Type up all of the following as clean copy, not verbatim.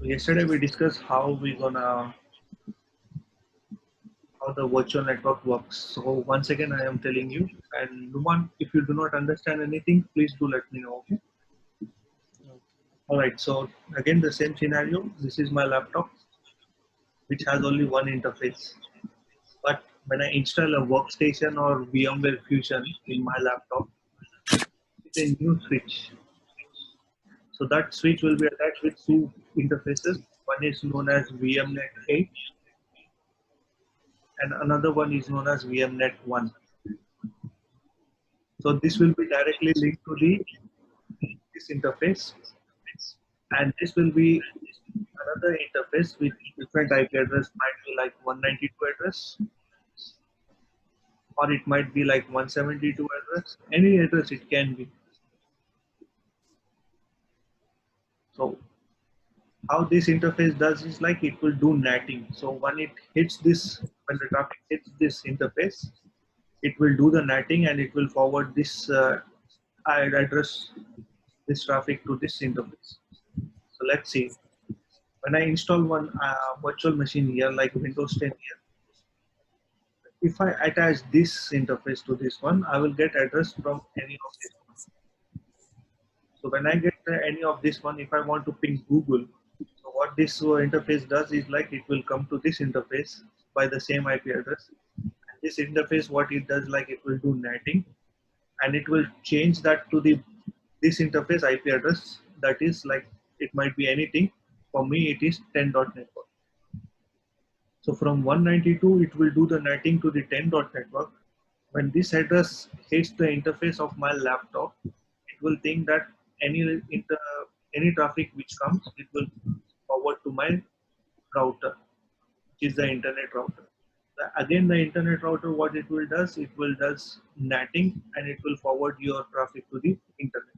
So yesterday we discussed how the virtual network works. So once again I am telling you, and Numan, if you do not understand anything, please do let me know. Okay. All right. So again the same scenario. This is my laptop, which has only one interface. But when I install a workstation or VMware Fusion in my laptop, it's a new switch. So that switch will be attached with two interfaces. One is known as VMNet 8 and another one is known as VMNet 1. So this will be directly linked to this interface, and this will be another interface with different IP address, might be like 192 address, or it might be like 172 address, any address it can be. So how this interface does is like it will do natting. So when the traffic hits this interface, it will do the natting and it will forward this address, this traffic to this interface. So let's see. When I install one virtual machine here, like Windows 10 here, if I attach this interface to this one, I will get address from any of this one. So when I get any of this one, if I want to ping Google, so what this interface does is like it will come to this interface by the same IP address. And this interface, what it does, like it will do netting, and it will change that to this interface IP address. That is like it might be anything. For me, it is 10.network. So from 192, it will do the netting to the 10.network. When this address hits the interface of my laptop, it will think that any traffic which comes, it will forward to my router, which is the internet router. Again, the internet router, what it will does, it will does netting and it will forward your traffic to the internet.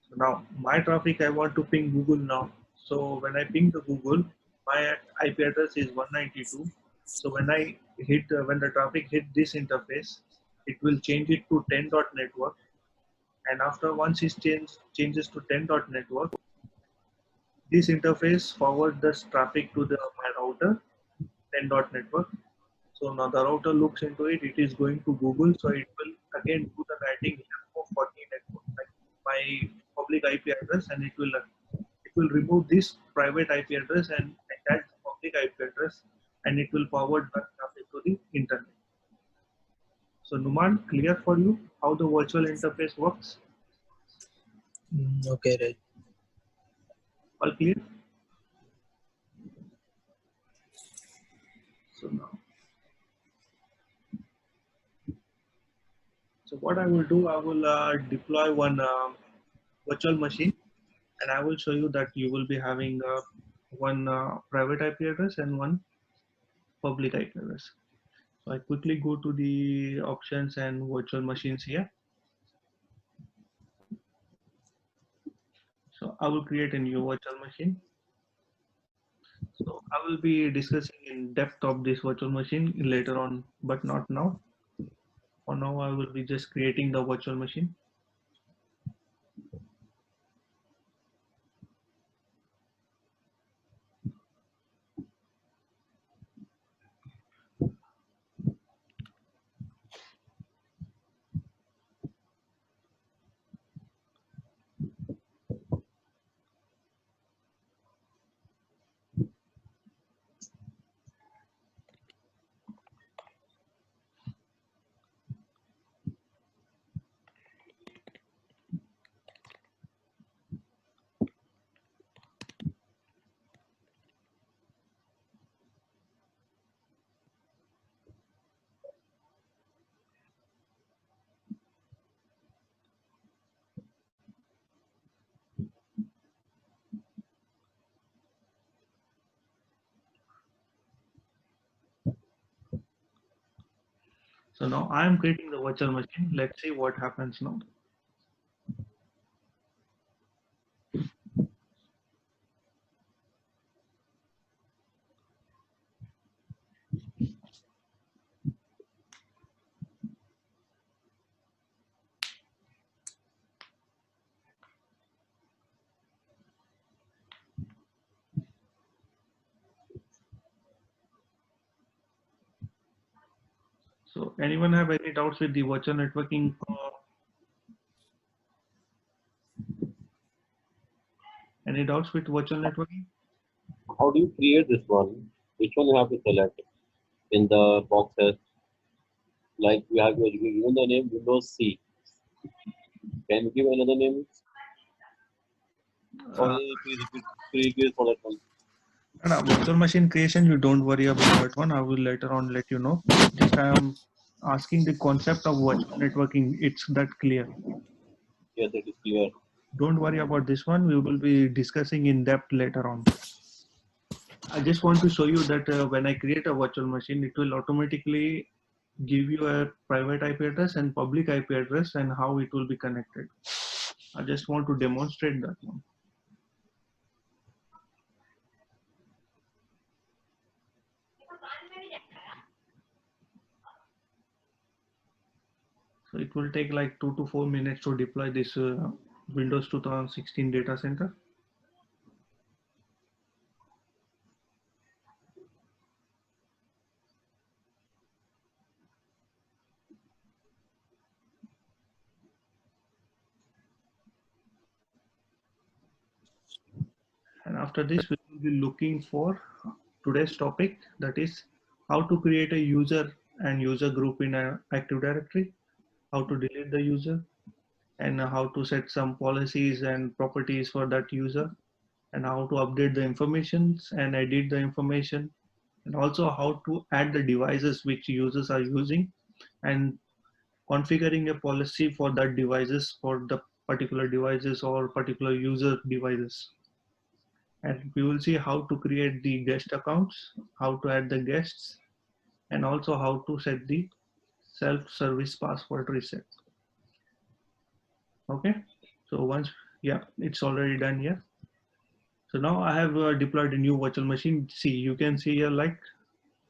So now my traffic, I want to ping Google now. So when I ping the Google, my IP address is 192. So when the traffic hit this interface, it will change it to 10.network. And after once it changes to 10.network, this interface forward this traffic to my router 10.network. So now the router looks into it. It is going to Google. So it will again do the writing here for 40 network, like my public IP address, and it will remove this private IP address and attach the public IP address, and it will forward that traffic to the internet. So Numan, clear for you how the virtual interface works? Okay, right. All clear? So now, so what I will do, I will deploy one virtual machine, and I will show you that you will be having one private IP address and one public IP address. So I quickly go to the options and virtual machines here. So I will create a new virtual machine. So I will be discussing in depth of this virtual machine later on, but not now. For now, I will be just creating the virtual machine. So now I am creating the virtual machine. Let's see what happens now. So anyone have any doubts with the virtual networking? Any doubts with virtual networking? How do you create this one? Which one you have to select in the boxes? Like you have given the name Windows C. Can you give another name? Or Uh, please repeat previous for that one. Virtual machine creation, you don't worry about that one. I will later on let you know. Just I am asking the concept of virtual networking. It's that clear. Yes, it is clear. Don't worry about this one. We will be discussing in depth later on. I just want to show you that when I create a virtual machine, it will automatically give you a private IP address and public IP address and how it will be connected. I just want to demonstrate that one. So it will take like 2 to 4 minutes to deploy this Windows 2016 data center. And after this, we will be looking for today's topic, that is how to create a user and user group in an Active Directory, how to delete the user, and how to set some policies and properties for that user, and how to update the informations and edit the information, and also how to add the devices which users are using, and configuring a policy for that devices, for the particular devices or particular user devices. And we will see how to create the guest accounts, how to add the guests, and also how to set the self-service password reset. Okay, so once, yeah, it's already done here. So now I have deployed a new virtual machine. See, you can see here like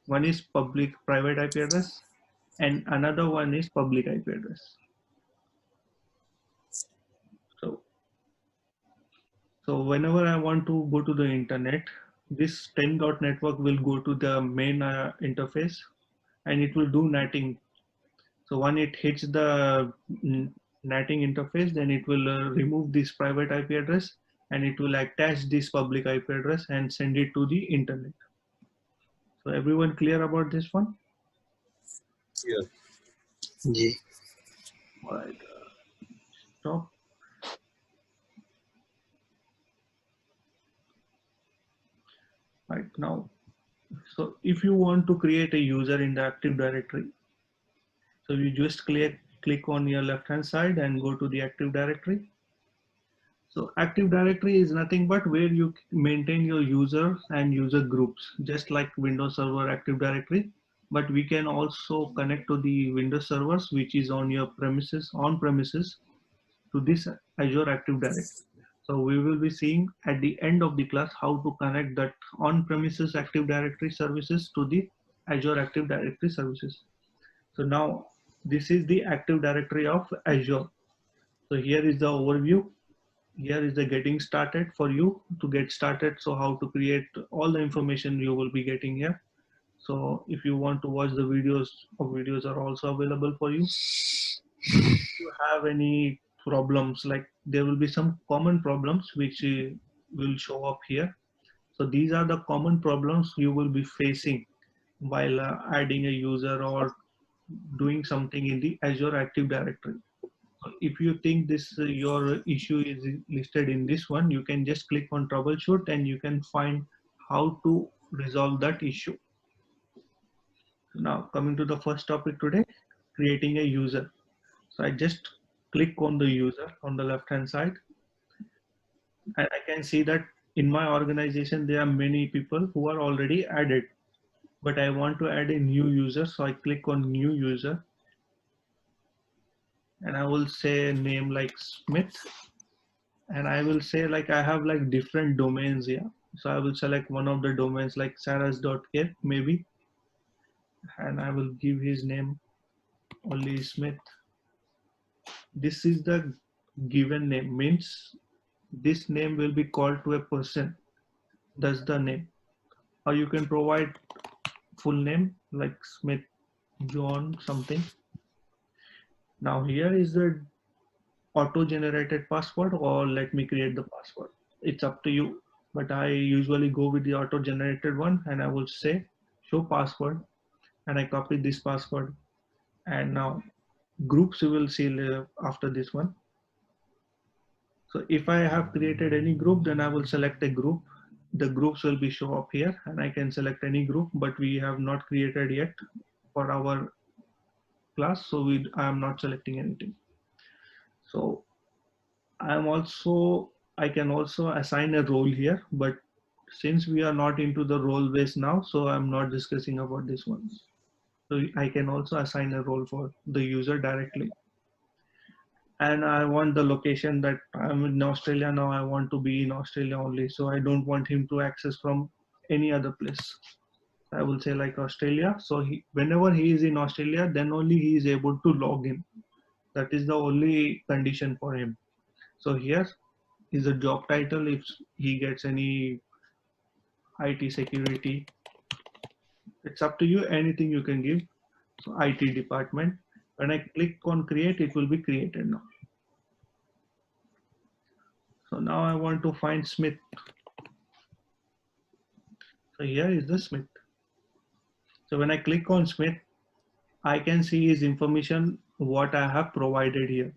one is public private IP address and another one is public IP address. So, so whenever I want to go to the internet, this 10 dot network will go to the main interface and it will do netting. So when it hits the netting interface, then it will remove this private IP address and it will attach this public IP address and send it to the internet. So everyone clear about this one? Yes. Ji All right, stop. Right now, so if you want to create a user in the Active Directory, so you just click on your left hand side and go to the Active Directory. So Active Directory is nothing but where you maintain your users and user groups, just like Windows Server Active Directory. But we can also connect to the Windows servers, which is on your premises, on premises, to this Azure Active Directory. So we will be seeing at the end of the class how to connect that on-premises Active Directory services to the Azure Active Directory services. So now this is the Active Directory of Azure. So here is the overview. Here is the getting started for you to get started. So how to create all the information you will be getting here. So if you want to watch the videos are also available for you. If you have any problems, like there will be some common problems which will show up here. So these are the common problems you will be facing while adding a user or doing something in the Azure Active Directory. So if you think this your issue is listed in this one, you can just click on troubleshoot and you can find how to resolve that issue. Now coming to the first topic today, creating a user. So I just click on the user on the left hand side and I can see that in my organization there are many people who are already added, but I want to add a new user. So I click on new user and I will say a name like Smith, and I will say like I have like different domains here. So I will select one of the domains like saras.kit maybe, and I will give his name only Smith. This is the given name, means this name will be called to a person. That's the name. Or you can provide full name like Smith John something. Now here is the auto-generated password, or let me create the password. It's up to you. But I usually go with the auto-generated one, and I will say show password, and I copy this password. And now groups you will see after this one. So if I have created any group, then I will select a group. The groups will be show up here, and I can select any group, but we have not created yet for our class, so I am not selecting anything. So I can also assign a role here, but since we are not into the role base now, so I'm not discussing about this one. So I can also assign a role for the user directly. And I want the location that I'm in Australia now. I want to be in Australia only. So I don't want him to access from any other place. I will say like Australia. So whenever he is in Australia, then only he is able to log in. That is the only condition for him. So here is the job title. If he gets any IT security, it's up to you. Anything you can give. So IT department. When I click on create, it will be created now. So now I want to find Smith. So here is the Smith. So when I click on Smith, I can see his information, what I have provided here.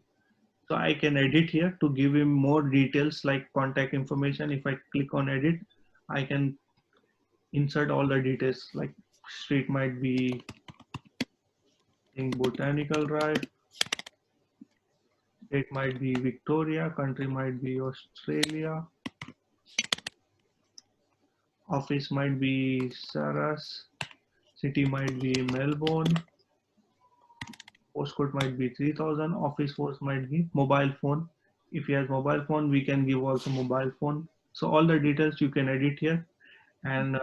So I can edit here to give him more details like contact information. If I click on edit, I can insert all the details like street might be in Botanical Drive, state might be Victoria, country might be Australia, office might be Saras, city might be Melbourne, postcode might be 3000, office force might be mobile phone. If he has mobile phone, we can give also mobile phone. So all the details you can edit here. And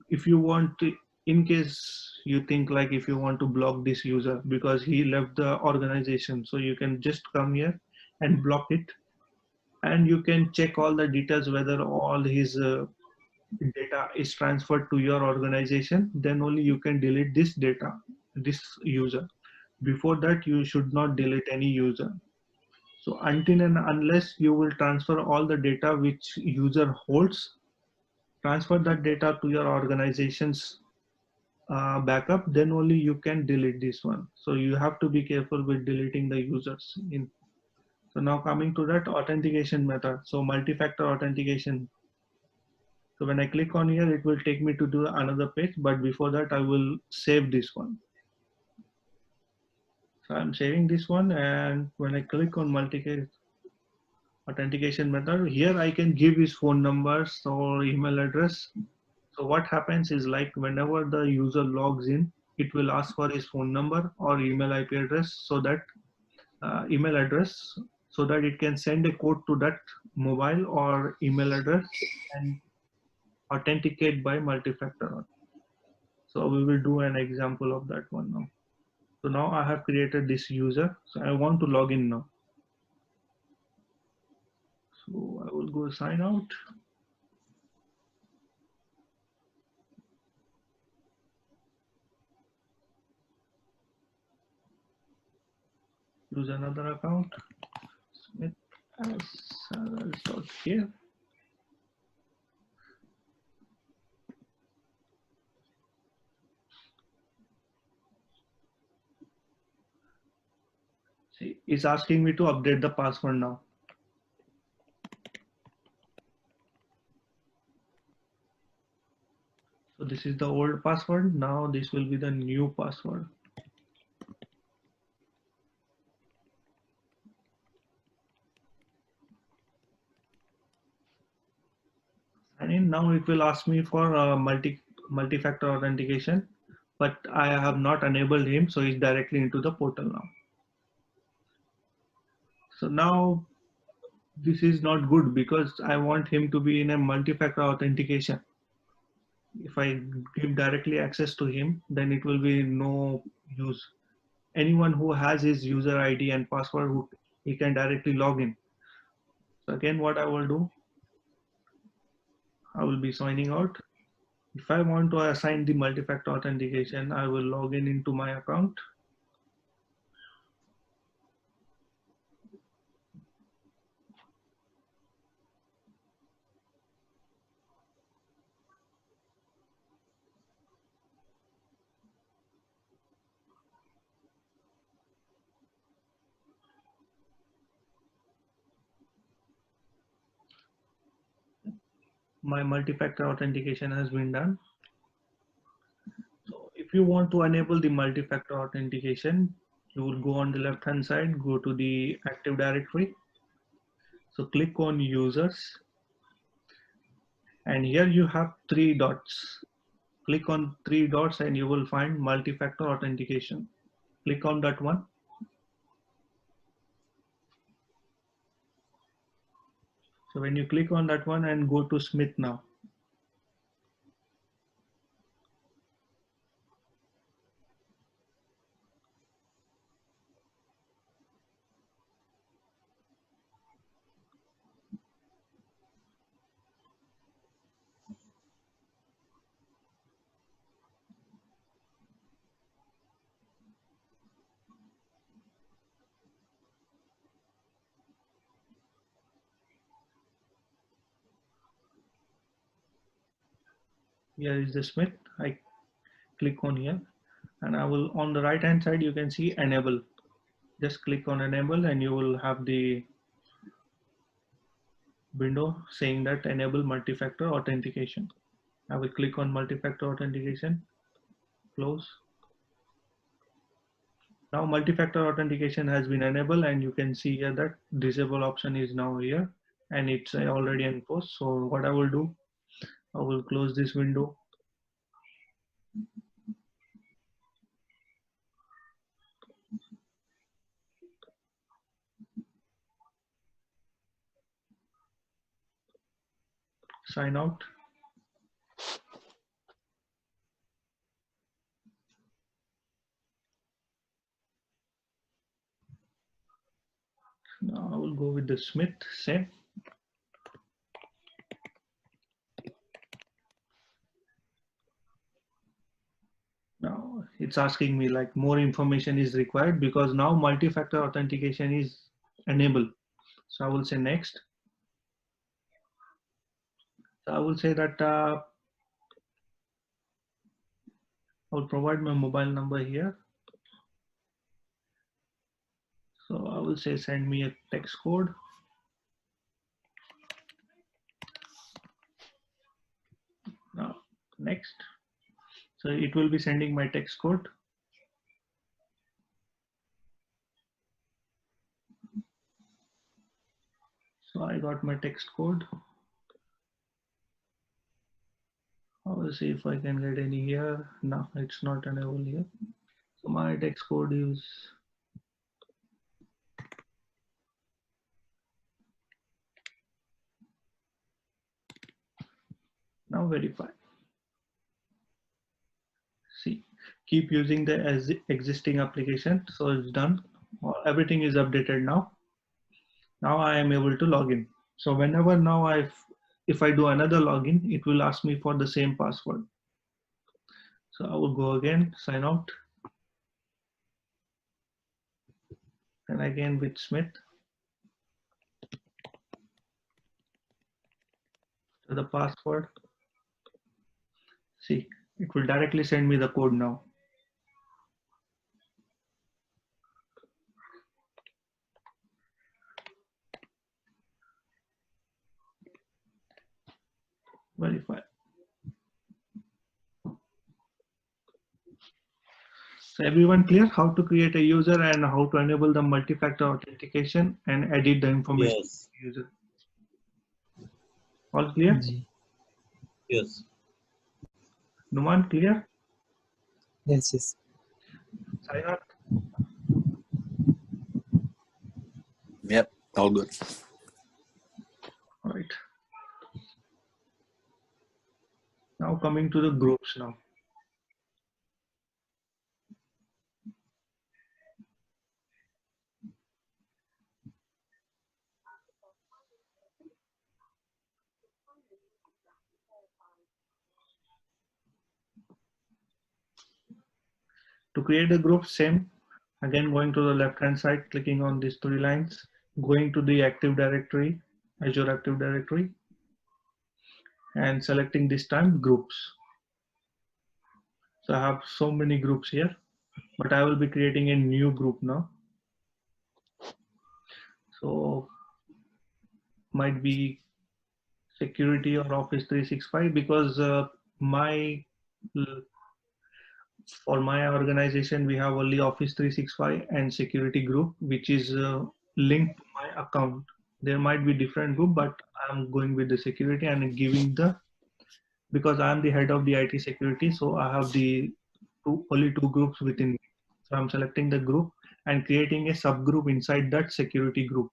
if you want to, in case you think like if you want to block this user because he left the organization, so you can just come here and block it. And you can check all the details whether all his data is transferred to your organization, then only you can delete this data, this user. Before that, you should not delete any user. So until and unless you will transfer all the data which user holds, transfer that data to your organization's backup, then only you can delete this one. So you have to be careful with deleting the users in. So now coming to that authentication method. So multi-factor authentication. So when I click on here, it will take me to do another page, but before that I will save this one. So I'm saving this one, and when I click on multi authentication method, here I can give his phone numbers or email address. So what happens is like whenever the user logs in, it will ask for his phone number or email IP address, so that email address, so that it can send a code to that mobile or email address and authenticate by multi-factor. So we will do an example of that one now. So now I have created this user. So I want to log in now. So I will go sign out. Use another account. Smith as here. See, it's asking me to update the password now. So this is the old password. Now this will be the new password. And in now it will ask me for multi-factor authentication, but I have not enabled him, so he's directly into the portal now. So now this is not good because I want him to be in a multi-factor authentication. If I give directly access to him, then it will be no use. Anyone who has his user ID and password, he can directly log in. So again, what I will do, I will be signing out. If I want to assign the multi-factor authentication, I will log in into my account. My multi-factor authentication has been done. So if you want to enable the multi-factor authentication, you will go on the left hand side, go to the Active Directory. So click on users, and here you have three dots. Click on three dots and you will find multi-factor authentication. Click on that one. So when you click on that one and go to Smith now, here is the Smith. I click on here and I will, on the right hand side, you can see enable. Just click on enable and you will have the window saying that enable multi-factor authentication. I will click on multi-factor authentication, close. Now multi-factor authentication has been enabled and you can see here that disable option is now here and it's already enforced. So what I will do, I will close this window. Sign out. Now I will go with the Smith, same. Now it's asking me like more information is required because now multi-factor authentication is enabled. So I will say next. So I will say that I will provide my mobile number here. So I will say send me a text code. Now next. So it will be sending my text code. So I got my text code. I will see if I can get any here. No, it's not enabled here. So my text code is now verified. See, keep using the as existing application. So it's done. Everything is updated now. Now I am able to log in. So whenever now if I do another login, it will ask me for the same password. So I will go again, sign out. And again with Smith. So the password. See, it will directly send me the code now. Verify. So everyone clear how to create a user and how to enable the multi-factor authentication and edit the information Yes. user. All clear? Yes. Numan, clear? Yes. Sainath? Yep, all good. All right. Now coming to the groups now. To create a group, same. Again, going to the left-hand side, clicking on these three lines, going to the Active Directory, Azure Active Directory, and selecting this time groups. So I have so many groups here, but I will be creating a new group now. So might be security or Office 365 because for my organization we have only Office 365 and security group, which is linked to my account. There might be different group, but I'm going with the security and giving the, because I'm the head of the IT security, so I have the only two groups within me. So I'm selecting the group and creating a subgroup inside that security group.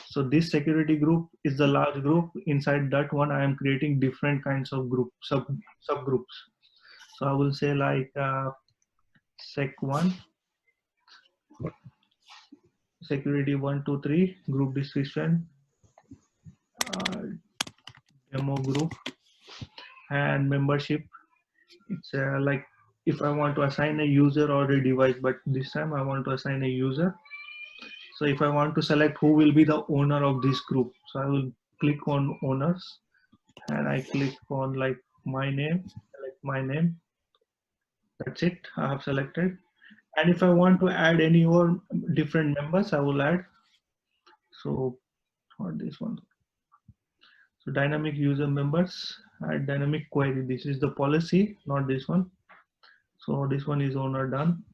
So this security group is the large group. Inside that one, I am creating different kinds of subgroups. So I will say like sec1, security 1, 2, 3, group description, demo group, and membership. It's like if I want to assign a user or a device, but this time I want to assign a user. So if I want to select who will be the owner of this group, so I will click on owners and I click on like my name, select my name. That's it, I have selected. And if I want to add any more different members, I will add. So for this one, so dynamic user members, add dynamic query. This is the policy, not this one. So this one is owner done.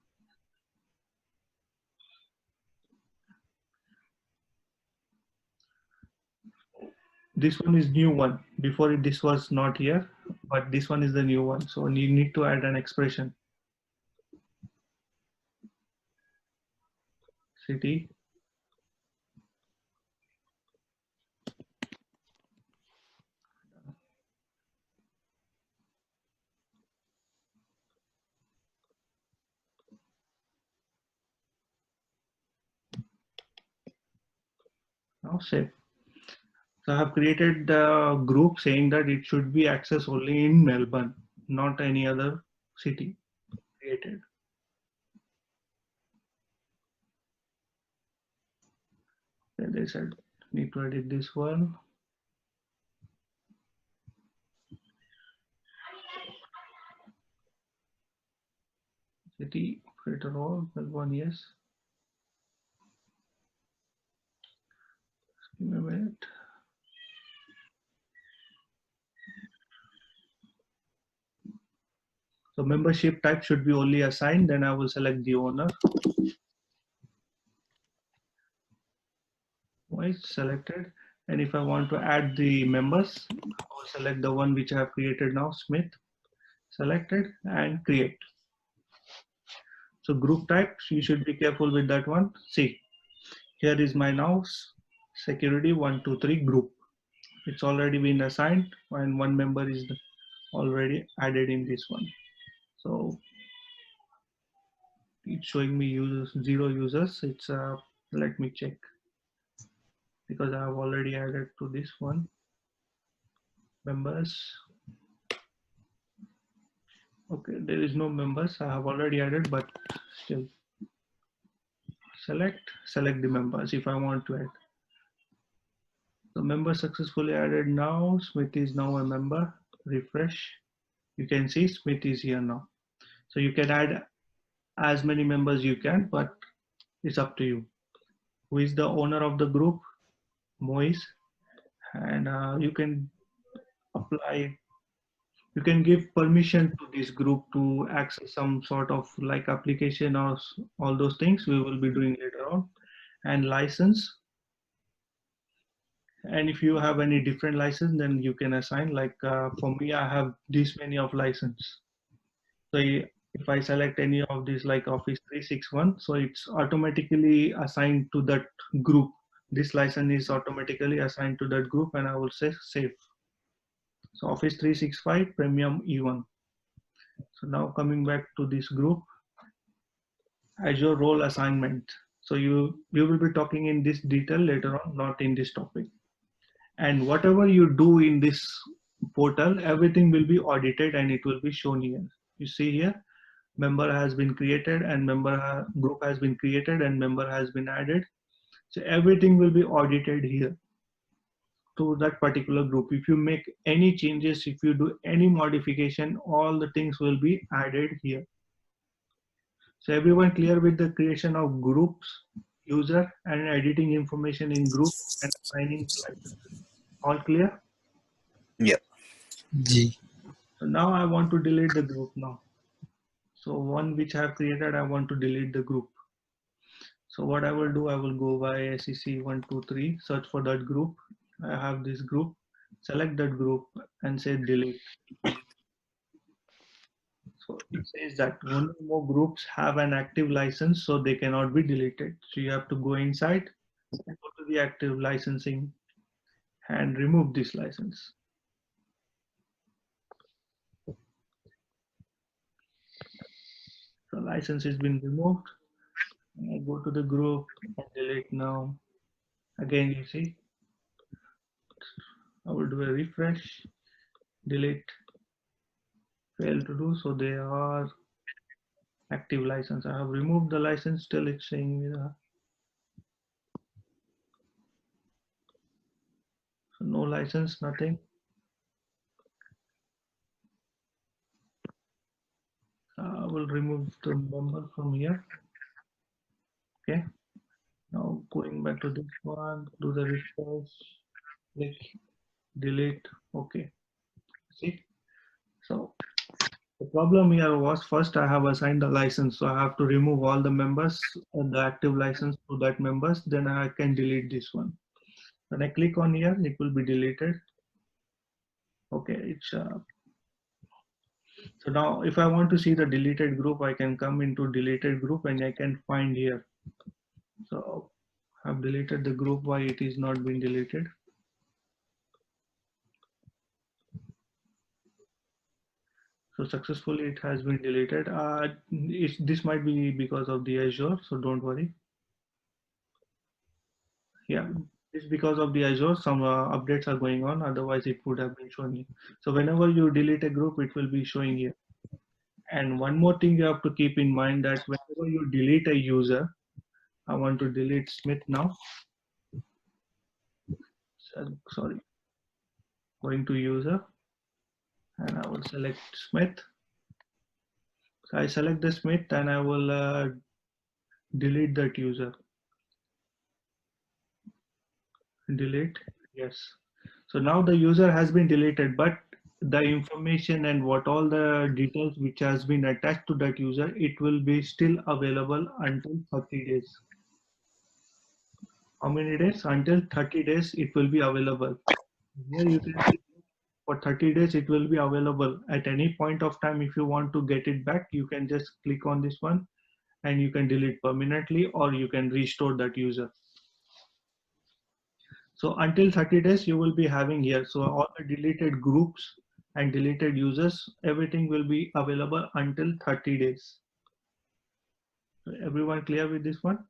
This one is new one. Before it, this was not here, but this one is the new one. So you need to add an expression. City. Now save. So I have created the group saying that it should be accessed only in Melbourne, not any other city created. Then they said need to edit this one. City operator all Melbourne, yes. Give me a minute. So membership type should be only assigned. Then I will select the owner. Selected. And if I want to add the members, I will select the one which I have created now, Smith. Selected and create. So group type, you should be careful with that one. See, here is my now security 1, 2, 3 group. It's already been assigned and one member is already added in this one. So it's showing me users, 0 users. It's let me check because I have already added to this one members. Okay, there is no members. I have already added, but still select the members if I want to add. The member successfully added now. Smith is now a member. Refresh. You can see Smith is here now. So you can add as many members you can, but it's up to you. Who is the owner of the group? Moise. And you can apply, you can give permission to this group to access some sort of like application or all those things we will be doing later on. And license. And if you have any different license, then you can assign, like for me, I have this many of license. So if I select any of these like Office 361, so it's automatically assigned to that group. This license is automatically assigned to that group and I will say save. So Office 365 Premium E1. So now coming back to this group, Azure role assignment. So we will be talking in this detail later on, not in this topic. And whatever you do in this portal, everything will be audited and it will be shown here. You see here, member has been created and group has been created and member has been added. So everything will be audited here to that particular group. If you make any changes, if you do any modification, all the things will be added here. So everyone clear with the creation of groups, user, and editing information in group and assigning licenses? All clear? Yep. G. So now I want to delete the group now. So one which I have created, I want to delete the group. So what I will do, I will go by SEC123, search for that group. I have this group, select that group and say delete. So it says that only more groups have an active license, so they cannot be deleted. So you have to go inside and go to the active licensing and remove this license. So license has been removed. I go to the group and delete now. Again, you see, I will do a refresh, delete, fail to do. So they are active license. I have removed the license, still it's saying so no license, nothing. I will remove the member from here. Okay. Now going back to this one, do the refresh, click, delete. Okay. See. So the problem here was first I have assigned the license, so I have to remove all the members and the active license to that members. Then I can delete this one. When I click on here, it will be deleted. Okay, it's so now if I want to see the deleted group, I can come into deleted group and I can find here. So I've deleted the group. Why it is not being deleted? So successfully it has been deleted. This might be because of the Azure, so don't worry. Yeah, it's because of the Azure, some updates are going on, otherwise it would have been showing you. So whenever you delete a group, it will be showing here. And one more thing you have to keep in mind that whenever you delete a user, I want to delete Smith now. So, sorry, going to user and I will select Smith. So I select the Smith and I will delete that user. Delete, yes. So now the user has been deleted, but the information and what all the details which has been attached to that user, it will be still available until 30 days. How many days? Until 30 days it will be available. Here you can see for 30 days it will be available. At any point of time, if you want to get it back, you can just click on this one and you can delete permanently or you can restore that user. So until 30 days, you will be having here. So all the deleted groups and deleted users, everything will be available until 30 days. So everyone clear with this one?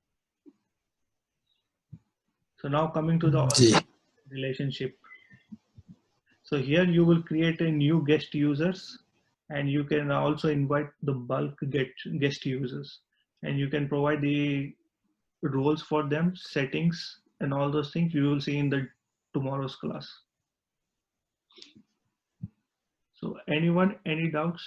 So now coming to the G. relationship. So here you will create a new guest users and you can also invite the bulk guest users and you can provide the roles for them, settings and all those things you will see in the tomorrow's class. So anyone, any doubts?